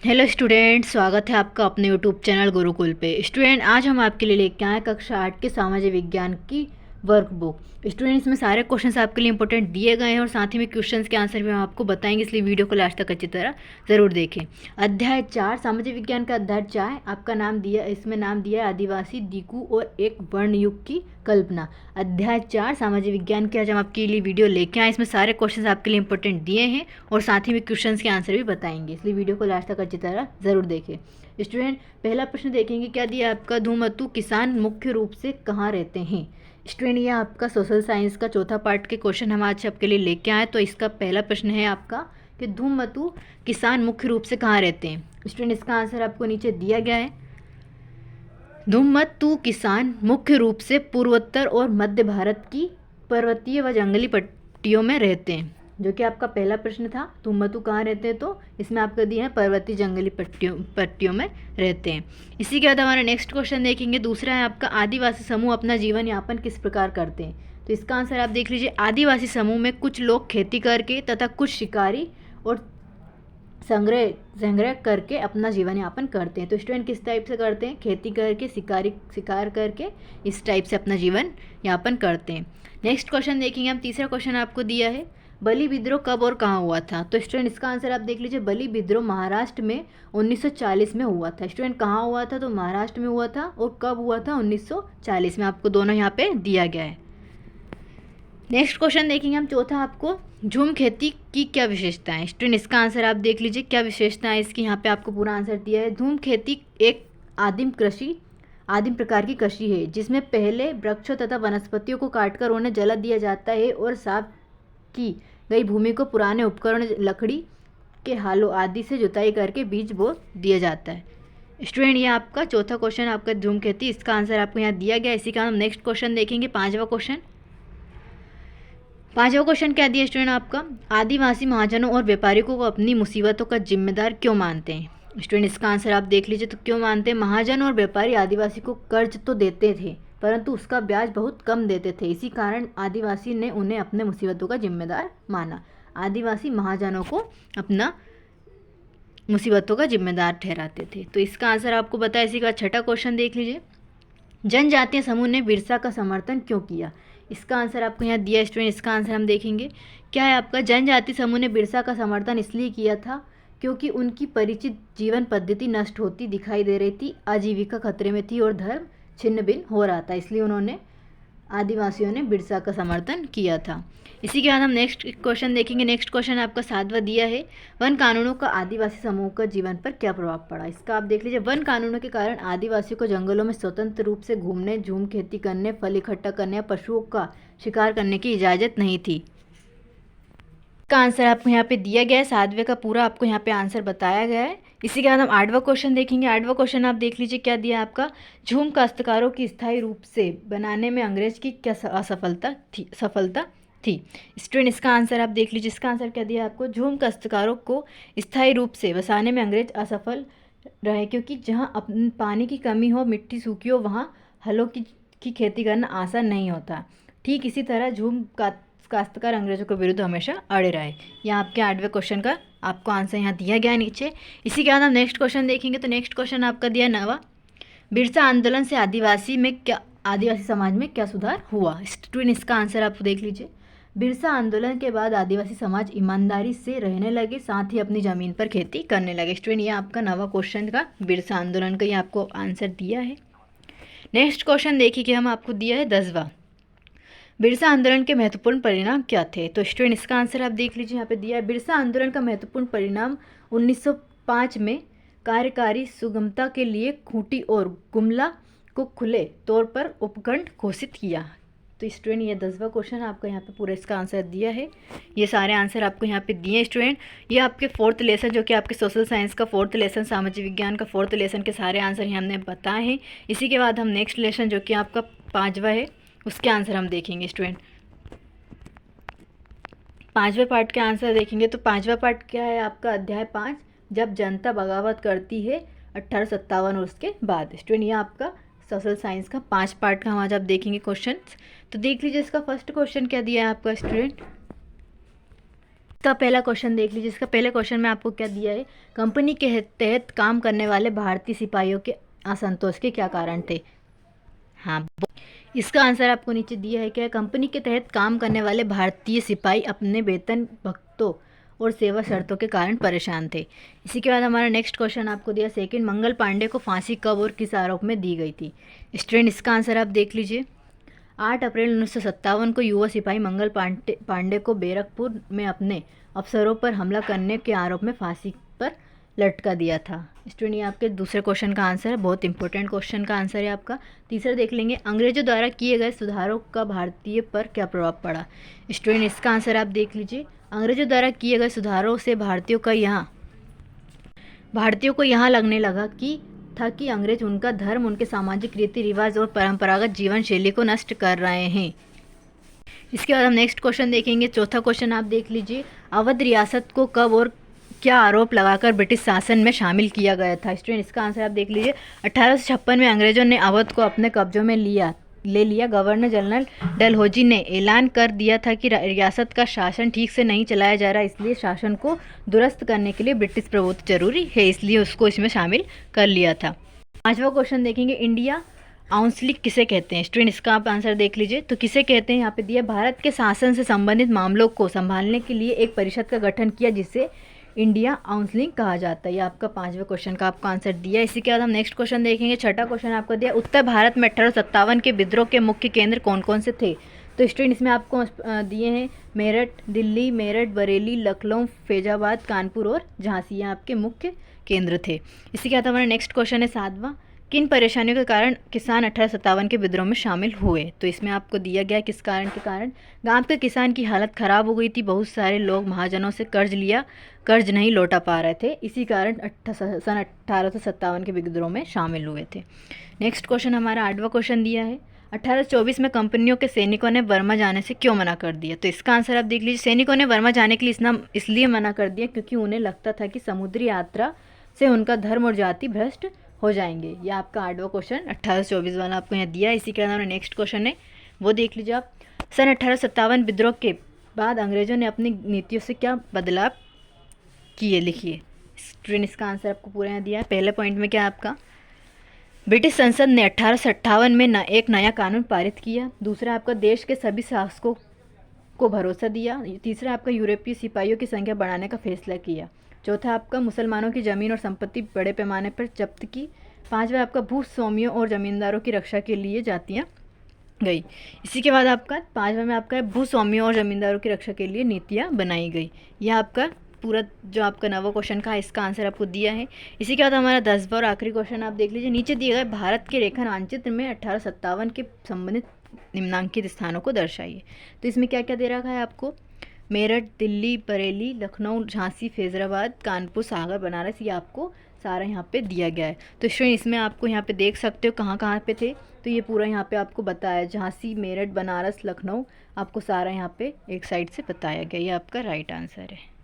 Hello student, स्वागत है आपका अपने यूट्यूब चैनल गुरुकुल पे। स्टूडेंट, आज हम आपके लिए लेके आए कक्षा 8 के सामाजिक विज्ञान की वर्कबुक। स्टूडेंट, इसमें सारे क्वेश्चंस आपके लिए इंपॉर्टेंट दिए गए हैं और साथ ही में क्वेश्चंस के आंसर भी हम आपको बताएंगे, इसलिए वीडियो को लास्ट तक अच्छी तरह ज़रूर देखें। अध्याय 4 सामाजिक विज्ञान का अध्याय 4 आपका नाम दिया, इसमें नाम दिया है आदिवासी दीकू और एक वर्ण युग की कल्पना। अध्याय 4 सामाजिक विज्ञान के आज हम आपके लिए वीडियो लेके आए। इसमें सारे क्वेश्चंस आपके लिए इंपॉर्टेंट दिए हैं और साथ ही में क्वेश्चंस के आंसर भी बताएंगे, इसलिए वीडियो को लास्ट तक अच्छी तरह ज़रूर देखें। स्टूडेंट, पहला प्रश्न देखेंगे, क्या दिया आपका, धूमकेतु किसान मुख्य रूप से कहाँ रहते हैं। स्टूडेंट, ये आपका सोशल साइंस का चौथा पार्ट के क्वेश्चन हम आज आपके लिए लेके आए। तो इसका पहला प्रश्न है आपका कि धूमकेतु किसान मुख्य रूप से कहाँ रहते हैं। स्टूडेंट, इसका आंसर आपको नीचे दिया गया है। धूमकेतु किसान मुख्य रूप से पूर्वोत्तर और मध्य भारत की पर्वतीय व जंगली पट्टियों में रहते हैं, जो कि आपका पहला प्रश्न था। धूमकेतु कहाँ रहते हैं, तो इसमें आपका दिया है पर्वतीय जंगली पट्टियों में रहते हैं। इसी के बाद हमारा नेक्स्ट क्वेश्चन देखेंगे, दूसरा है आपका आदिवासी समूह अपना जीवन यापन किस प्रकार करते हैं। तो इसका आंसर आप देख लीजिए। आदिवासी समूह में कुछ लोग खेती करके तथा कुछ शिकारी और संग्रह करके अपना जीवन यापन करते हैं। तो स्टूडेंट, किस टाइप से करते हैं, खेती करके, शिकार करके इस टाइप से अपना जीवन यापन करते हैं। नेक्स्ट क्वेश्चन देखेंगे हम। तीसरा क्वेश्चन आपको दिया है, बलि विद्रोह कब और कहाँ हुआ था। तो स्टूडेंट, इसका आंसर आप देख लीजिए। बलि विद्रोह महाराष्ट्र में 1940 में हुआ था। स्टूडेंट, कहाँ हुआ था, तो महाराष्ट्र में हुआ था। और कब हुआ था, 1940 में। आपको दोनों यहाँ पे दिया गया है। नेक्स्ट क्वेश्चन देखेंगे हम, चौथा आपको, झूम खेती की क्या विशेषता है। स्टूडेंट, इसका आंसर आप देख लीजिए, क्या विशेषता है इसकी। यहाँ पे आपको पूरा आंसर दिया है। झूम खेती एक आदिम प्रकार की कृषि है, जिसमें पहले वृक्षों तथा वनस्पतियों को काटकर उन्हें जला दिया जाता है और साफ की गई भूमि को पुराने उपकरण, लकड़ी के हालों आदि से जुताई करके बीज बो दिया जाता है। स्टूडेंट, ये आपका चौथा क्वेश्चन आपका झूम खेती, इसका आंसर आपको यहाँ दिया गया। इसी का हम नेक्स्ट क्वेश्चन देखेंगे, पांचवा क्वेश्चन क्या दिया स्टूडेंट आपका, आदिवासी महाजनों और व्यापारियों को अपनी मुसीबतों का जिम्मेदार क्यों मानते हैं। स्टूडेंट, इसका आंसर आप देख लीजिए। तो क्यों मानते हैं, महाजन और व्यापारी आदिवासी को कर्ज तो देते थे, परंतु उसका ब्याज बहुत कम देते थे। इसी कारण आदिवासी ने उन्हें अपने मुसीबतों का जिम्मेदार माना। आदिवासी महाजनों को अपना मुसीबतों का जिम्मेदार ठहराते थे। तो इसका आंसर आपको बताया। इसी का छठा क्वेश्चन देख लीजिए, जनजातीय समूह ने बिरसा का समर्थन क्यों किया। इसका आंसर आपको यहाँ दिया स्टूडेंट। इसका आंसर हम देखेंगे, क्या है आपका, जनजातीय समूह ने बिरसा का समर्थन इसलिए किया था क्योंकि उनकी परिचित जीवन पद्धति नष्ट होती दिखाई दे रही थी, आजीविका खतरे में थी और धर्म छिन्न भिन्न हो रहा था, इसलिए उन्होंने आदिवासियों ने बिरसा का समर्थन किया था। इसी के बाद हम नेक्स्ट क्वेश्चन देखेंगे। नेक्स्ट क्वेश्चन आपका सातवां दिया है, वन कानूनों का आदिवासी समूह का जीवन पर क्या प्रभाव पड़ा। इसका आप देख लीजिए। वन कानूनों के कारण आदिवासियों को जंगलों में स्वतंत्र रूप से घूमने, झूम खेती करने, फल इकट्ठा करने या पशुओं का शिकार करने की इजाज़त नहीं थी। का आंसर आपको यहाँ पे दिया गया है। सातवें का पूरा आपको यहाँ पे आंसर बताया गया है। इसी के बाद हम आठवां क्वेश्चन देखेंगे। आठवां क्वेश्चन आप देख लीजिए, क्या दिया आपका, झूम काश्तकारों की स्थायी रूप से बनाने में अंग्रेज की क्या सफलता थी। स्टूडेंट, इसका आंसर आप देख लीजिए। इसका आंसर क्या दिया आपको, झूम काश्तकारों को स्थायी रूप से बसाने में अंग्रेज असफल रहे, क्योंकि जहाँ पानी की कमी हो, मिट्टी सूखी हो, वहाँ हलों की खेती करना आसान नहीं होता। ठीक इसी तरह झूम काश्तकार अंग्रेजों के विरुद्ध हमेशा अड़े रहे। यहाँ आपके आठवें क्वेश्चन का आपको आंसर यहाँ दिया गया है नीचे। इसी के बाद हम नेक्स्ट क्वेश्चन देखेंगे। तो नेक्स्ट क्वेश्चन आपका दिया नवा, बिरसा आंदोलन से आदिवासी समाज में क्या सुधार हुआ। स्टूडेंट, इसका आंसर आप देख लीजिए। बिरसा आंदोलन के बाद आदिवासी समाज ईमानदारी से रहने लगे, साथ ही अपनी ज़मीन पर खेती करने लगे। स्टूडेंट, ये आपका नवा क्वेश्चन का बिरसा आंदोलन का ये आपको आंसर दिया है। नेक्स्ट क्वेश्चन देखिए कि हम आपको दिया है 10वां, बिरसा आंदोलन के महत्वपूर्ण परिणाम क्या थे। तो स्टूडेंट, इसका आंसर आप देख लीजिए। यहाँ पे दिया है, बिरसा आंदोलन का महत्वपूर्ण परिणाम 1905 में कार्यकारी सुगमता के लिए खूंटी और गुमला को खुले तौर पर उपखंड घोषित किया। तो स्टूडेंट, ये 10वां क्वेश्चन आपका यहाँ पे पूरा इसका आंसर दिया है। ये सारे आंसर आपको यहाँ पे दिए हैं स्टूडेंट। ये आपके फोर्थ लेसन, जो कि आपके सोशल साइंस का फोर्थ लेसन, सामाजिक विज्ञान का फोर्थ लेसन के सारे आंसर यहाँ हमने बताए हैं। इसी के बाद हम नेक्स्ट लेसन, जो कि आपका 5वां है, उसके आंसर हम देखेंगे स्टूडेंट। 5वें पार्ट के आंसर देखेंगे। तो 5वां पार्ट क्या है आपका, अध्याय 5, जब जनता बगावत करती है 1857 और उसके बाद। स्टूडेंट, ये आपका सोशल साइंस का 5 पार्ट का हम आज आप देखेंगे क्वेश्चन। तो देख लीजिए, इसका फर्स्ट क्वेश्चन क्या दिया है आपका स्टूडेंट, इसका पहला क्वेश्चन देख लीजिए। इसका पहले क्वेश्चन में आपको क्या दिया है, कंपनी के तहत काम करने वाले भारतीय सिपाहियों के असंतोष के क्या कारण थे। हाँ, इसका आंसर आपको नीचे दिया है। क्या कंपनी के तहत काम करने वाले भारतीय सिपाही अपने वेतन भत्तों और सेवा शर्तों के कारण परेशान थे। इसी के बाद हमारा नेक्स्ट क्वेश्चन आपको दिया सेकंड, मंगल पांडे को फांसी कब और किस आरोप में दी गई थी। स्टूडेंट इसका आंसर आप देख लीजिए। 8 अप्रैल 1957 को युवा सिपाही मंगल पांडे को बैरकपुर में अपने अफसरों पर हमला करने के आरोप में फांसी पर लटका दिया था। स्टूडेंट ये आपके दूसरे क्वेश्चन का आंसर है, बहुत इंपॉर्टेंट क्वेश्चन का आंसर है आपका। तीसरा देख लेंगे, अंग्रेजों द्वारा किए गए सुधारों का भारतीय पर क्या प्रभाव पड़ा। स्टूडेंट इसका आंसर आप देख लीजिए। अंग्रेजों द्वारा किए गए सुधारों से भारतीयों को यहाँ लगने लगा कि अंग्रेज उनका धर्म, उनके सामाजिक रीति रिवाज और परंपरागत जीवन शैली को नष्ट कर रहे हैं। इसके बाद हम नेक्स्ट क्वेश्चन देखेंगे। चौथा क्वेश्चन आप देख लीजिए, अवध रियासत को कब और क्या आरोप लगाकर ब्रिटिश शासन में शामिल किया गया था। स्टूडेंट इसका आंसर आप देख लीजिए। 1856 में अंग्रेजों ने अवध को अपने कब्जों में ले लिया। गवर्नर जनरल डलहौजी ने ऐलान कर दिया था कि रियासत का शासन ठीक से नहीं चलाया जा रहा, इसलिए शासन को दुरुस्त करने के लिए ब्रिटिश प्रभुत्व जरूरी है, इसलिए उसको इसमें शामिल कर लिया था। पांचवा क्वेश्चन देखेंगे, इंडिया काउंसिल किसे कहते हैं। स्टूडेंट इसका आप आंसर देख लीजिए। तो किसे कहते हैं यहाँ पे दिया, भारत के शासन से संबंधित मामलों को संभालने के लिए एक परिषद का गठन किया जिसे इंडिया काउंसिल कहा जाता है। ये आपका पांचवें क्वेश्चन का आपका आंसर दिया। इसी के बाद हम नेक्स्ट क्वेश्चन देखेंगे। छठा क्वेश्चन आपको दिया, उत्तर भारत में 1857 के विद्रोह के मुख्य केंद्र कौन कौन से थे। तो स्टूडेंट इसमें आपको दिए हैं मेरठ, दिल्ली, मेरठ, बरेली, लखनऊ, फैजाबाद, कानपुर और झांसी, ये आपके मुख्य केंद्र थे। इसी के बाद हमारा नेक्स्ट क्वेश्चन है सातवां, किन परेशानियों के कारण किसान 1857 के विद्रोह में शामिल हुए। तो इसमें आपको दिया गया किस कारण के कारण, गांव के किसान की हालत ख़राब हो गई थी, बहुत सारे लोग महाजनों से कर्ज नहीं लौटा पा रहे थे, इसी कारण सन 1857 के विद्रोह में शामिल हुए थे। नेक्स्ट क्वेश्चन हमारा आठवां क्वेश्चन दिया है, 1824 में कंपनियों के सैनिकों ने बर्मा जाने से क्यों मना कर दिया। तो इसका आंसर आप देख लीजिए। सैनिकों ने बर्मा जाने के लिए इसलिए मना कर दिया क्योंकि उन्हें लगता था कि समुद्री यात्रा से उनका धर्म और जाति भ्रष्ट हो जाएंगे। यह आपका आठवां क्वेश्चन 1824 वाला आपको यहाँ दिया है। इसी के बाद नेक्स्ट क्वेश्चन है वो देख लीजिए आप, सन 1857 विद्रोह के बाद अंग्रेजों ने अपनी नीतियों से क्या बदलाव किए, लिखिए। स्टूडेंट इसका आंसर आपको पूरा यहाँ दिया है। पहले पॉइंट में क्या आपका, ब्रिटिश संसद ने 1858 में एक नया कानून पारित किया। दूसरा आपका, देश के सभी शासकों को भरोसा दिया। तीसरा आपका, यूरोपीय सिपाहियों की संख्या बढ़ाने का फैसला किया। चौथा आपका, मुसलमानों की ज़मीन और संपत्ति बड़े पैमाने पर जब्त की। पांचवा आपका, भूस्वामियों और ज़मींदारों की रक्षा के लिए जातियाँ गई। इसी के बाद आपका पांचवा में आपका भूस्वामियों और ज़मींदारों की रक्षा के लिए नीतियाँ बनाई गई। यह आपका पूरा जो आपका नवा क्वेश्चन का है इसका आंसर आपको दिया है। इसी के बाद हमारा 10वां और आखिरी क्वेश्चन आप देख लीजिए। नीचे दिए गए भारत के रेखा मानचित्र में 1857 के संबंधित निम्नांकित स्थानों को दर्शाइए। तो इसमें क्या क्या दे रखा है आपको, मेरठ, दिल्ली, बरेली, लखनऊ, झांसी, फैज़ाबाद, कानपुर, सागर, बनारस, ये आपको सारा यहाँ पे दिया गया है। तो स्टूडेंट इसमें आपको यहाँ पे देख सकते हो कहाँ कहाँ पे थे, तो ये पूरा यहाँ पे आपको बताया, झांसी, मेरठ, बनारस, लखनऊ, आपको सारा यहाँ पे एक साइड से बताया गया। ये आपका राइट आंसर है।